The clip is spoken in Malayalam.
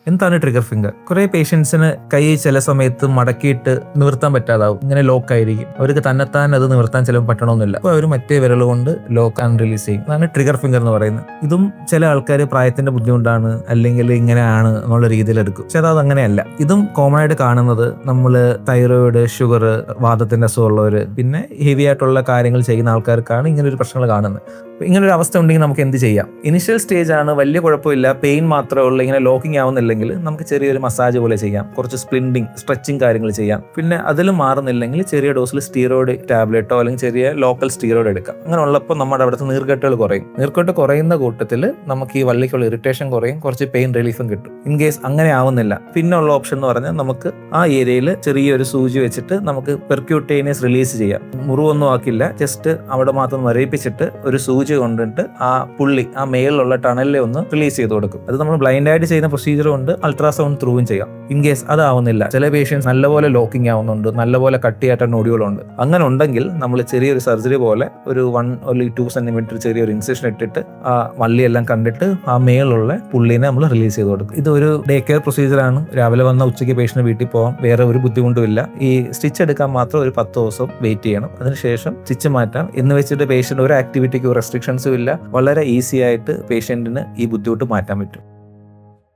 എന്താണ് ട്രിഗർ ഫിംഗർ? കുറെ പേഷ്യൻസിന് കൈ ചില സമയത്ത് മടക്കിയിട്ട് നിവർത്താൻ പറ്റാതാവും, ഇങ്ങനെ ലോക്ക് ആയിരിക്കും. അവർക്ക് തന്നെത്താൻ അത് നിവർത്താൻ ചിലപ്പോൾ പറ്റണമെന്നില്ല. അപ്പോൾ അവർ മറ്റേ വിരൽ കൊണ്ട് ലോക്ക് ആൻഡ് റിലീസ് ചെയ്യും. അതാണ് ട്രിഗർ ഫിംഗർ എന്ന് പറയുന്നത്. ഇതും ചില ആൾക്കാർ പ്രായത്തിന്റെ ബുദ്ധിമുട്ടാണ് അല്ലെങ്കിൽ ഇങ്ങനെയാണ് എന്നുള്ള രീതിയിൽ എടുക്കും. പക്ഷെ അത് അങ്ങനെയല്ല. ഇതും കോമൺ ആയിട്ട് കാണുന്നത് നമ്മൾ തൈറോയിഡ്, ഷുഗർ, വാദത്തിന്റെ അസുഖമുള്ളവര്, പിന്നെ ഹെവി ആയിട്ടുള്ള കാര്യങ്ങൾ ചെയ്യുന്ന ആൾക്കാർക്കാണ് ഇങ്ങനെ ഒരു പ്രശ്നങ്ങൾ കാണുന്നത്. ഇങ്ങനൊരു അവസ്ഥ ഉണ്ടെങ്കിൽ നമുക്ക് എന്ത് ചെയ്യാം? ഇനിഷ്യൽ സ്റ്റേജ് ആണ്, വലിയ കുഴപ്പമില്ല, പെയിൻ മാത്രമേ ഉള്ളൂ, ഇങ്ങനെ ലോക്കിംഗ് ആവുന്നില്ലെങ്കിൽ നമുക്ക് ചെറിയൊരു മസാജ് പോലെ ചെയ്യാം, കുറച്ച് സ്പ്ലിൻഡിങ്, സ്ട്രെച്ചിങ് കാര്യങ്ങൾ ചെയ്യാം. പിന്നെ അതിലും മാറുന്നില്ലെങ്കിൽ ചെറിയ ഡോസിൽ സ്റ്റീറോയിഡ് ടാബ്ലറ്റോ അല്ലെങ്കിൽ ചെറിയ ലോക്കൽ സ്റ്റീറോയിഡ് എടുക്കാം. അങ്ങനെ ഉള്ളപ്പോൾ നമ്മുടെ അവിടുത്തെ നീർക്കെട്ടുകൾ കുറയും. നീർക്കെട്ട് കുറയുന്ന കൂട്ടത്തിൽ നമുക്ക് ഈ വള്ളിക്കുള്ള ഇറിറ്റേഷൻ കുറയും, കുറച്ച് പെയിൻ റിലീഫും കിട്ടും. ഇൻ കേസ് അങ്ങനെ ആവുന്നില്ല, പിന്നെ ഉള്ള ഓപ്ഷൻ എന്ന് പറഞ്ഞാൽ നമുക്ക് ആ ഏരിയയിൽ ചെറിയൊരു സൂചി വെച്ചിട്ട് നമുക്ക് പെർക്യൂട്ടേനിയസ് റിലീസ് ചെയ്യാം. മുറിവൊന്നും ആക്കില്ല, ജസ്റ്റ് അവിടെ മാത്രം മരവിപ്പിച്ചിട്ട് ഒരു സൂചി കൊണ്ടിട്ട് ആ പുള്ളി, ആ മേളിലുള്ള ടണലിലെ ഒന്ന് റിലീസ് ചെയ്ത് കൊടുക്കും. അത് നമ്മൾ ബ്ലൈൻഡ് ആയിട്ട് ചെയ്യുന്ന പ്രൊസീജിയർ കൊണ്ട് അൾട്രാസൗണ്ട് ത്രൂവും ചെയ്യാം. ഇൻ കേസ് അതാവുന്നില്ല, ചില പേഷ്യൻസ് നല്ലപോലെ ലോക്കിംഗ് ആവുന്നുണ്ട്, നല്ലപോലെ കട്ടിയായിട്ട നോഡ്യൂളുണ്ട്, അങ്ങനെ ഉണ്ടെങ്കിൽ നമ്മൾ ചെറിയൊരു സർജറി പോലെ ഒരു 1-2 സെന്റിമീറ്റർ ചെറിയൊരു ഇൻസെഷൻ ഇട്ടിട്ട് ആ വള്ളിയെല്ലാം കണ്ടിട്ട് ആ മേളിലുള്ള പുള്ളിനെ നമ്മൾ റിലീസ് ചെയ്ത് കൊടുക്കും. ഇതൊരു ഡേ കെയർ പ്രൊസീജിയർ ആണ്. രാവിലെ വന്ന ഉച്ചയ്ക്ക് പേഷ്യന്റ് വീട്ടിൽ പോകാം, വേറെ ഒരു ബുദ്ധിമുട്ടും ഇല്ല. ഈ സ്റ്റിച്ച് എടുക്കാൻ മാത്രം ഒരു 10 ദിവസം വെയിറ്റ് ചെയ്യണം. അതിനുശേഷം സ്റ്റിച്ച് മാറ്റാം. എന്ന് വെച്ചിട്ട് പേഷ്യന്റ് ഒരു ആക്ടിവിറ്റിക്ക് റെസ്ട്രിക്ഷൻസും ഇല്ല. വളരെ ഈസി ആയിട്ട് പേഷ്യന്റിന് ഈ ബുദ്ധിമുട്ട് മാറ്റാൻ പറ്റും.